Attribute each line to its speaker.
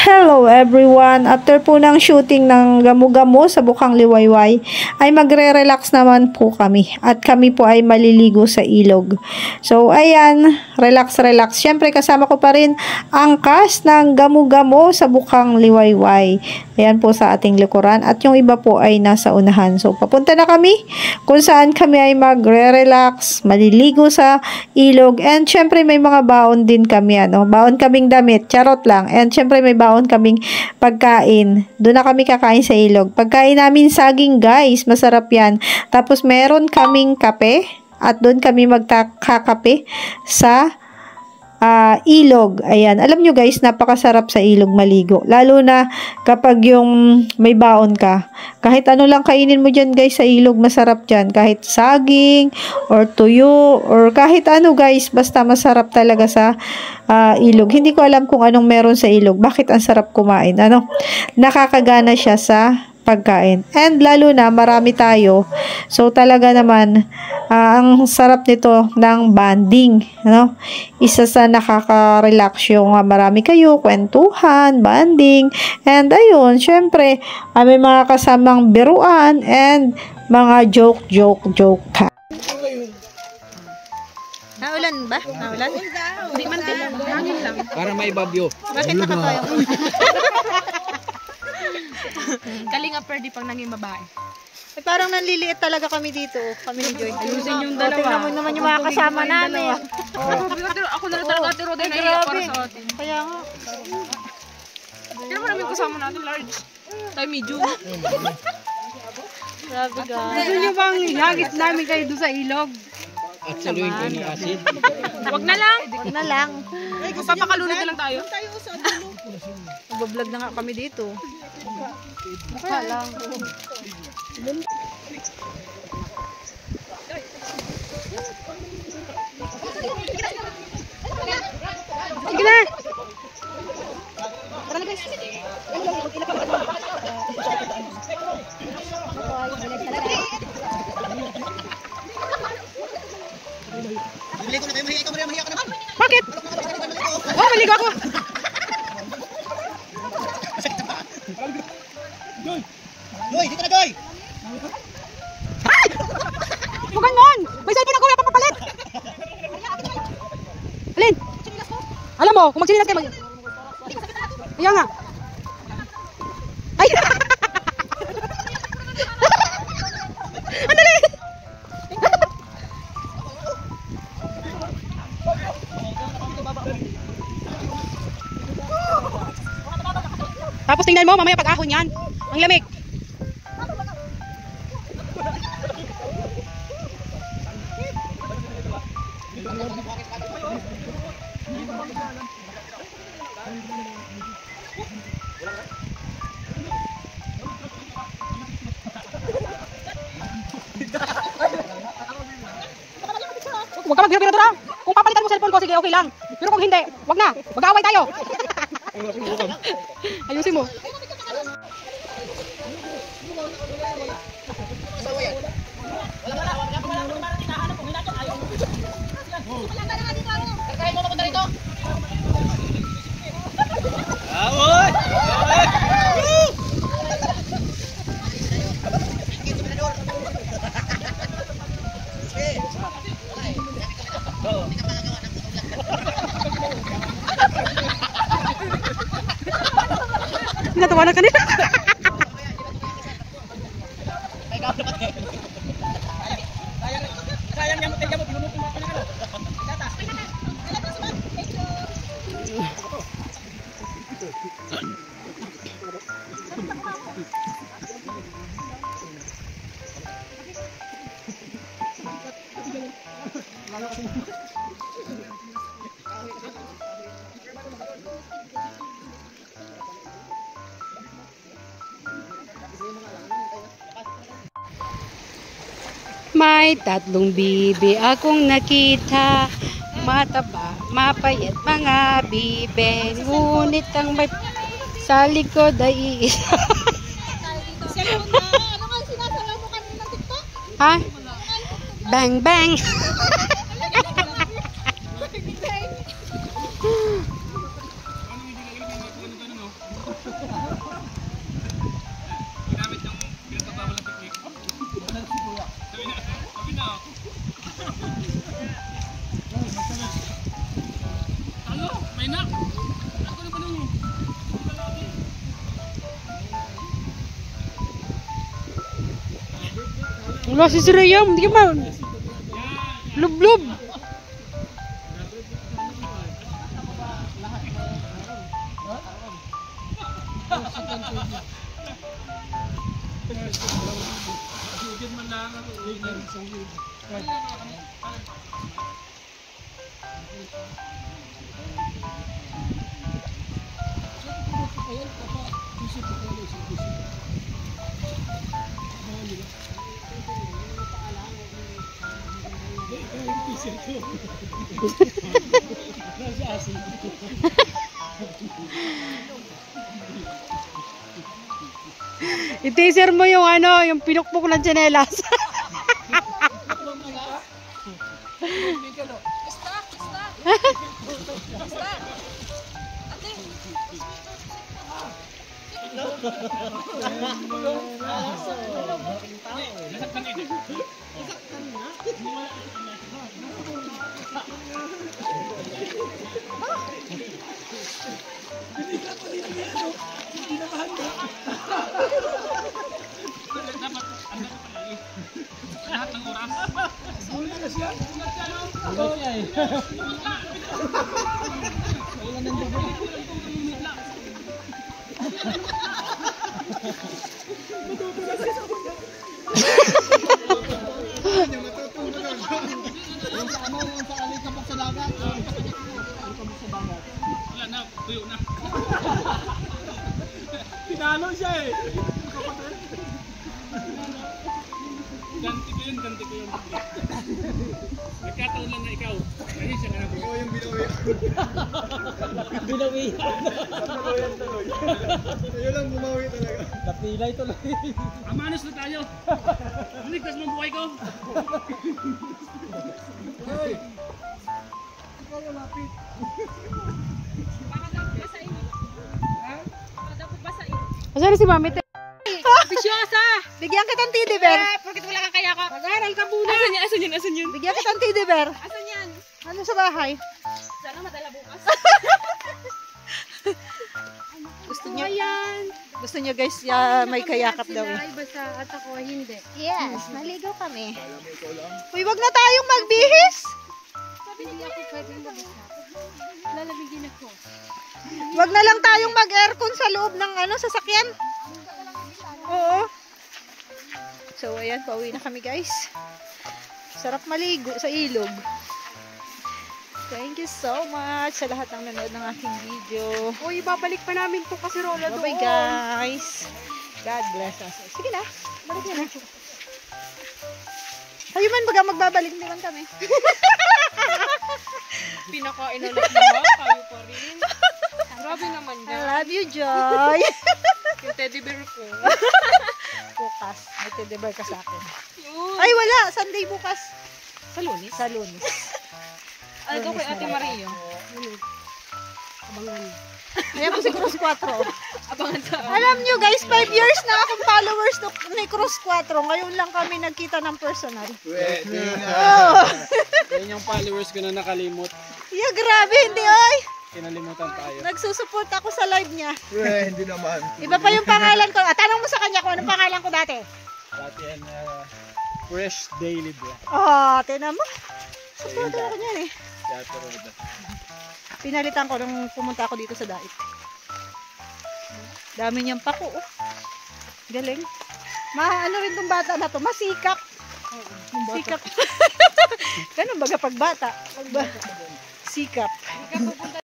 Speaker 1: Hello everyone! After po ng shooting ng Gamu-Gamu sa Bukang Liwayway, ay magre-relax naman po kami. At kami po ay maliligo sa ilog. So ayan, relax. Siyempre kasama ko pa rin ang cast ng Gamu-Gamu sa Bukang Liwayway. Ayan po sa ating likuran. At yung iba po ay nasa unahan. So papunta na kami kung saan kami ay magre-relax, maliligo sa ilog. And syempre may mga baon din kami. Baon kaming damit. Charot lang. And syempre may baon kaming pagkain. Doon na kami kakain sa ilog. Pagkain namin saging, guys. Masarap yan. Tapos meron kaming kape. At doon kami magkakape sa ilog. Ayan. Alam nyo guys, napakasarap sa ilog maligo. Lalo na kapag yung may baon ka. Kahit ano lang kainin mo dyan guys sa ilog, masarap dyan. Kahit saging, or tuyo, or kahit ano guys, basta masarap talaga sa ilog. Hindi ko alam kung anong meron sa ilog. Bakit ang sarap kumain? Nakakagana siya sa pagkain. And lalo na, marami tayo. So, talaga naman, ang sarap nito ng bonding. Isa sa nakaka-relax yung marami kayo, kwentuhan, bonding. And ayun, syempre, may mga kasamang biruan and mga joke ka.
Speaker 2: Naulan ba? Naulan? Hindi man din. Hangin lang.
Speaker 3: Para may babyo.
Speaker 2: Bakit nakatayo? Kalinga per di pang nanging babae.
Speaker 1: Parang nanliliit talaga kami dito. Kami ni Joy.
Speaker 2: Ayusin yung dalawa.
Speaker 1: Tingnan naman yung mga kasama namin.
Speaker 2: Ako na talaga tiro din naiiyak para sa atin.
Speaker 1: Kaya nga.
Speaker 2: Kaya naman namin kasama natin large. Tayo medium.
Speaker 1: Grabe guys.
Speaker 2: Gusto nyo bang hagit namin kayo doon sa ilog?
Speaker 3: At saluhin ko ni Asid.
Speaker 2: Wag na lang.
Speaker 1: Wag na lang.
Speaker 2: Papakalunod na lang tayo.
Speaker 1: Nag-vlog na nga kami dito. Mukha lang.
Speaker 2: Sige na.
Speaker 1: Tara na guys.
Speaker 3: Maligo na tayo, mahiya ka naman.
Speaker 2: Bakit? Oh, maligo ako.
Speaker 3: Joy, dito na Joy!
Speaker 2: Ay! Huwag ganyan! May cellphone ako, wala pa papalit! Alin? Alam mo, kung magsinilas kayo, Kaya nga. Ay! Andali! Tapos tingnan mo, mamaya pag-ahon yan. Ang lamig. Huwag ka maghirap-hirap na. Kung papalitan mo cellphone ko, sige, okay lang. Pero kung hindi, wag na. Mag-aaway tayo. Ayusin mo. Natawa na kanina. May tatlong bibi akong nakita, mataba, mapayat mga bibe, ngunit ang may sa likod ay isa.
Speaker 4: Ano nga sinasabi mo kanina TikTok?
Speaker 2: Ha? Bang bang. Wala si Rhea, hindi ka man. Lub-lub. I-teaser mo yung ano, yung pinukpok ng tsinelas.
Speaker 3: Pinalo siya eh. Ganti ko yun. Nagkataon lang na ikaw. Kaya siya nga. Ikaw yung binawi. Binawi. Sa'yo lang bumawi talaga. Napilay tuloy. Amanos na tayo. Maligtas mo ang buhay ko. Hoy! Ikaw yung lapit.
Speaker 2: Asan si Mami? Bisyosa!
Speaker 1: Bigyan kitang teddy bear.
Speaker 2: Bakit wala kang kaya ka? Mag-aral ka muna. Asan yun?
Speaker 1: Bigyan kitang teddy bear.
Speaker 2: Asan yan?
Speaker 1: Ano sa bahay?
Speaker 2: Sana madala bukas.
Speaker 1: Gusto niyo guys, may kayakap daw eh.
Speaker 2: Ay, basta at ako hindi.
Speaker 1: Yes, naligo kami. Uy, wag na tayong magbihis.
Speaker 2: Sabi ni ako pwede mo bisa. Lalamigin ako.
Speaker 1: Wag na lang tayong mag-aircon sa loob ng sasakyan. Oo. So, ayan, pauwi na kami guys. Sarap maligo sa ilog. Thank you so much sa lahat ng nanood ng aking video.
Speaker 2: Uy, babalik pa namin to kasi rola doon.
Speaker 1: Bye-bye guys. God bless us. Sige na, balik na. Kayo man baga magbabalik naman kami.
Speaker 2: Pinakain ulit na ha, tayo pa rin. Grabe naman
Speaker 1: I
Speaker 2: yan.
Speaker 1: love you, Joy.
Speaker 2: Yung teddy bear ko.
Speaker 1: Bukas, may teddy bear ka sa akin.
Speaker 2: Yun.
Speaker 1: Ay, wala. Sunday bukas.
Speaker 2: Sa Lunes?
Speaker 1: Sa Lunes.
Speaker 2: Ano to kay Ate Mario? Abangan.
Speaker 1: Kaya po si Cruz 4.
Speaker 2: Abangan sa
Speaker 1: Alam nyo guys, 5 years na akong followers ni Cruz 4. Ngayon lang kami nagkita ng personal.
Speaker 3: Pwede nga.
Speaker 1: Oh.
Speaker 3: Yan yung followers ko na nakalimot.
Speaker 1: Yeah, grabe, hindi oy.
Speaker 3: Kinalimutan tayo.
Speaker 1: Nagsusupport ako sa live niya.
Speaker 3: Hindi naman.
Speaker 1: Iba pa yung pangalan ko. Tanong mo sa kanya kung anong pangalan ko dati.
Speaker 3: Dati yan, Fresh Daily Vlog.
Speaker 1: Oh, tinan mo. Supporter ako niyan eh.
Speaker 3: Teatro Roda.
Speaker 1: Pinalitan ko nung pumunta ako dito sa Dait. Dami niyang pako. Oh. Galing. Ano rin tong bata na to? Masikap. Sikap. Ganun baga pag bata. Sikap.